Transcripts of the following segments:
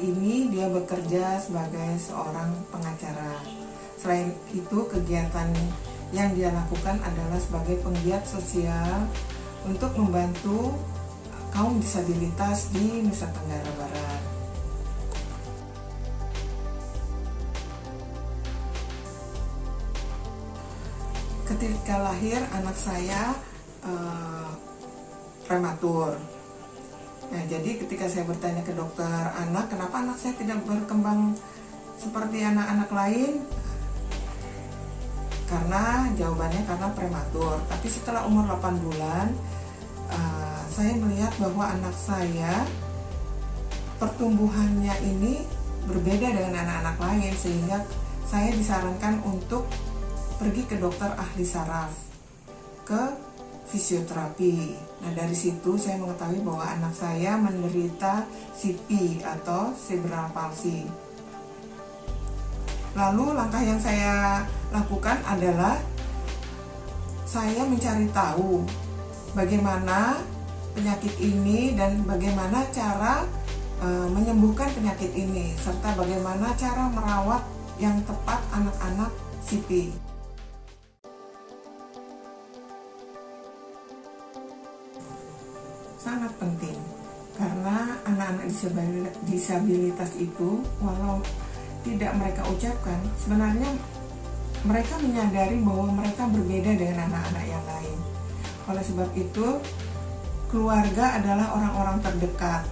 ini dia bekerja sebagai seorang pengacara. Selain itu, kegiatan yang dia lakukan adalah sebagai penggiat sosial untuk membantu kaum disabilitas di Nusa Tenggara Barat. Ketika lahir, anak saya prematur. Nah, jadi ketika saya bertanya ke dokter anak, kenapa anak saya tidak berkembang seperti anak-anak lain? Karena prematur. Tapi setelah umur 8 bulan, saya melihat bahwa anak saya pertumbuhannya ini berbeda dengan anak-anak lain, sehingga saya disarankan untuk pergi ke dokter ahli saraf, ke fisioterapi. Nah, dari situ saya mengetahui bahwa anak saya menderita CP atau cerebral palsy. Lalu langkah yang saya lakukan adalah saya mencari tahu bagaimana penyakit ini dan bagaimana cara menyembuhkan penyakit ini, serta bagaimana cara merawat yang tepat anak-anak CP. Sangat penting, karena anak-anak disabilitas itu, walau tidak mereka ucapkan, sebenarnya mereka menyadari bahwa mereka berbeda dengan anak-anak yang lain. Oleh sebab itu, keluarga adalah orang-orang terdekat.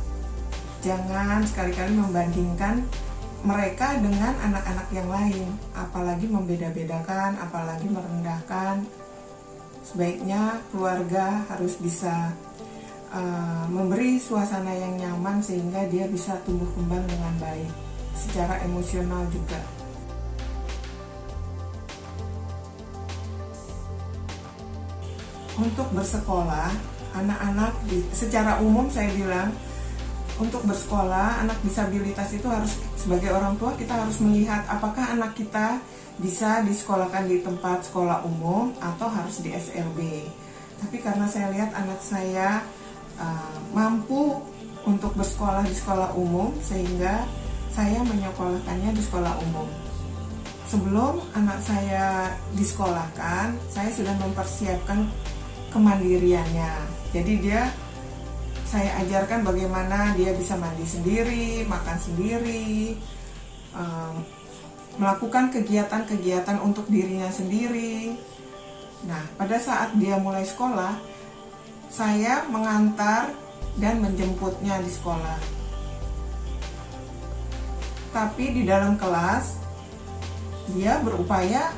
Jangan sekali-kali membandingkan mereka dengan anak-anak yang lain, apalagi membeda-bedakan, apalagi merendahkan. Sebaiknya keluarga harus bisa memberi suasana yang nyaman sehingga dia bisa tumbuh kembang dengan baik, secara emosional juga. Untuk bersekolah, anak-anak secara umum saya bilang, untuk bersekolah, anak disabilitas itu harus, sebagai orang tua kita harus melihat apakah anak kita bisa disekolahkan di tempat sekolah umum atau harus di SLB. Tapi karena saya lihat anak saya mampu untuk bersekolah di sekolah umum, sehingga saya menyekolahkannya di sekolah umum. Sebelum anak saya disekolahkan, saya sudah mempersiapkan kemandiriannya. Jadi saya ajarkan bagaimana dia bisa mandi sendiri, makan sendiri, melakukan kegiatan-kegiatan untuk dirinya sendiri. Nah, pada saat dia mulai sekolah, saya mengantar dan menjemputnya di sekolah. Tapi di dalam kelas, dia berupaya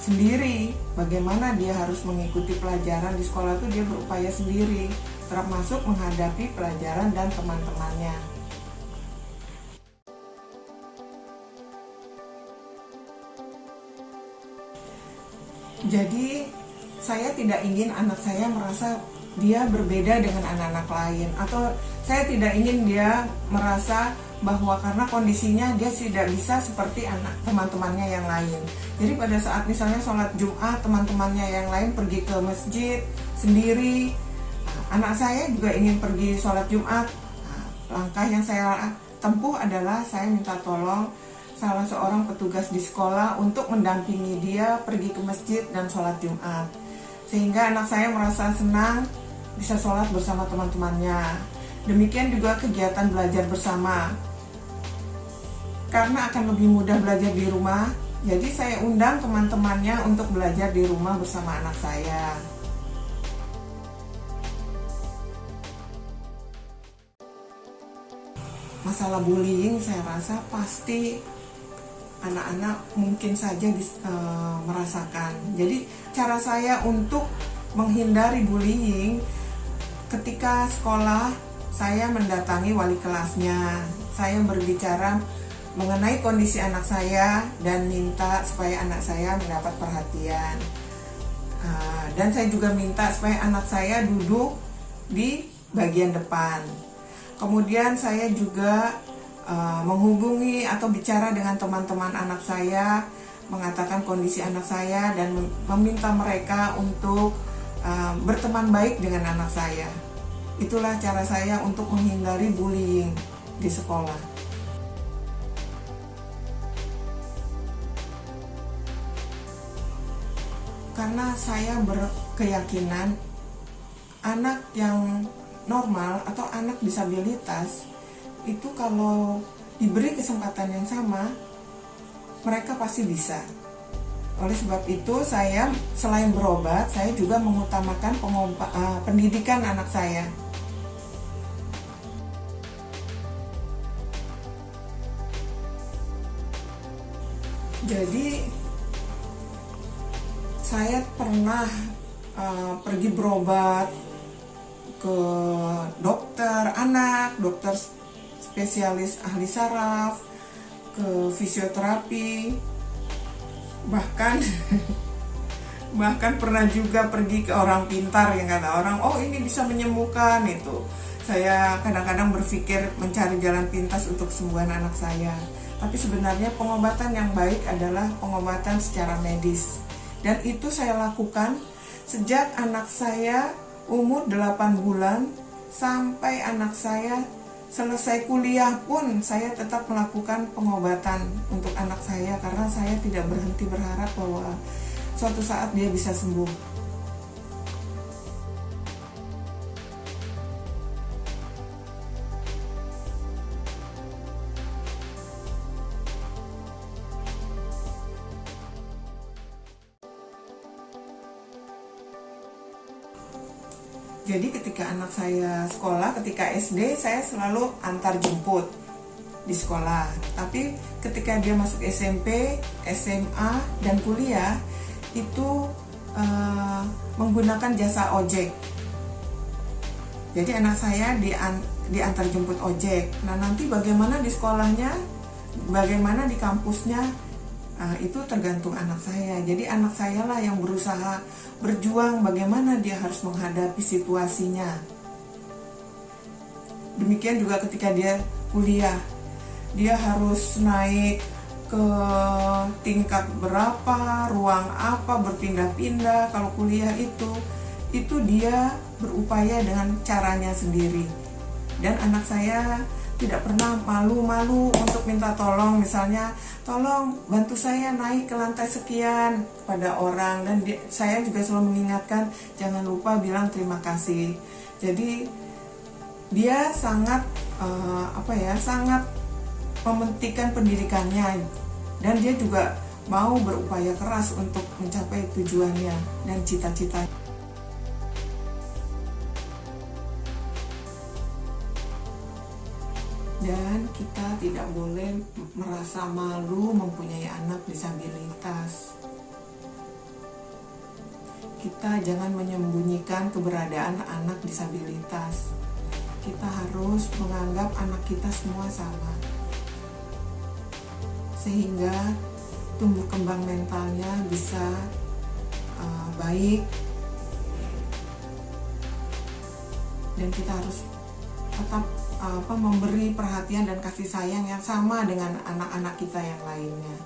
sendiri. Bagaimana dia harus mengikuti pelajaran di sekolah itu, dia berupaya sendiri, termasuk menghadapi pelajaran dan teman-temannya. Jadi, saya tidak ingin anak saya merasa dia berbeda dengan anak-anak lain, atau saya tidak ingin dia merasa bahwa karena kondisinya dia tidak bisa seperti teman-temannya yang lain. Jadi pada saat misalnya sholat Jumat, teman-temannya yang lain pergi ke masjid sendiri, anak saya juga ingin pergi sholat Jumat. Langkah yang saya tempuh adalah saya minta tolong salah seorang petugas di sekolah untuk mendampingi dia pergi ke masjid dan sholat Jumat, sehingga anak saya merasa senang bisa sholat bersama teman-temannya. Demikian juga kegiatan belajar bersama, karena akan lebih mudah belajar di rumah. Jadi saya undang teman-temannya untuk belajar di rumah bersama anak saya. Masalah bullying, saya rasa pasti anak-anak mungkin saja merasakan. Jadi cara saya untuk menghindari bullying, ketika sekolah saya mendatangi wali kelasnya, saya berbicara mengenai kondisi anak saya dan minta supaya anak saya mendapat perhatian. Dan saya juga minta supaya anak saya duduk di bagian depan. Kemudian saya juga menghubungi atau bicara dengan teman-teman anak saya, mengatakan kondisi anak saya dan meminta mereka untuk berteman baik dengan anak saya. Itulah cara saya untuk menghindari bullying di sekolah. karena saya berkeyakinan anak yang normal atau anak disabilitas itu kalau diberi kesempatan yang sama, mereka pasti bisa. Oleh sebab itu, saya selain berobat, saya juga mengutamakan pendidikan anak saya. Jadi, saya pernah pergi berobat ke dokter anak, dokter spesialis ahli saraf, ke fisioterapi, bahkan pernah juga pergi ke orang pintar yang kata orang, oh ini bisa menyembuhkan itu. Saya kadang-kadang berpikir mencari jalan pintas untuk kesembuhan anak saya. Tapi sebenarnya pengobatan yang baik adalah pengobatan secara medis. Dan itu saya lakukan sejak anak saya umur 8 bulan sampai anak saya selesai kuliah pun saya tetap melakukan pengobatan untuk anak saya karena saya tidak berhenti berharap bahwa suatu saat dia bisa sembuh. Jadi ketika anak saya sekolah, ketika SD, saya selalu antar jemput di sekolah. Tapi ketika dia masuk SMP, SMA, dan kuliah, itu menggunakan jasa ojek. Jadi anak saya diantar jemput ojek. Nah nanti bagaimana di sekolahnya, bagaimana di kampusnya, itu tergantung anak saya. Jadi anak saya lah yang berusaha berjuang bagaimana dia harus menghadapi situasinya. Demikian juga ketika dia kuliah, dia harus naik ke tingkat berapa, ruang apa, berpindah-pindah. Kalau kuliah itu dia berupaya dengan caranya sendiri. Dan anak saya tidak pernah malu-malu untuk minta tolong, misalnya tolong bantu saya naik ke lantai sekian pada orang, dan saya juga selalu mengingatkan jangan lupa bilang terima kasih. Jadi dia sangat sangat mementingkan pendidikannya, dan dia juga mau berupaya keras untuk mencapai tujuannya dan cita-citanya. Dan kita tidak boleh merasa malu mempunyai anak disabilitas. Kita jangan menyembunyikan keberadaan anak disabilitas. Kita harus menganggap anak kita semua sama. Sehingga tumbuh kembang mentalnya bisa baik. Dan kita harus tetap memberi perhatian dan kasih sayang yang sama dengan anak-anak kita yang lainnya.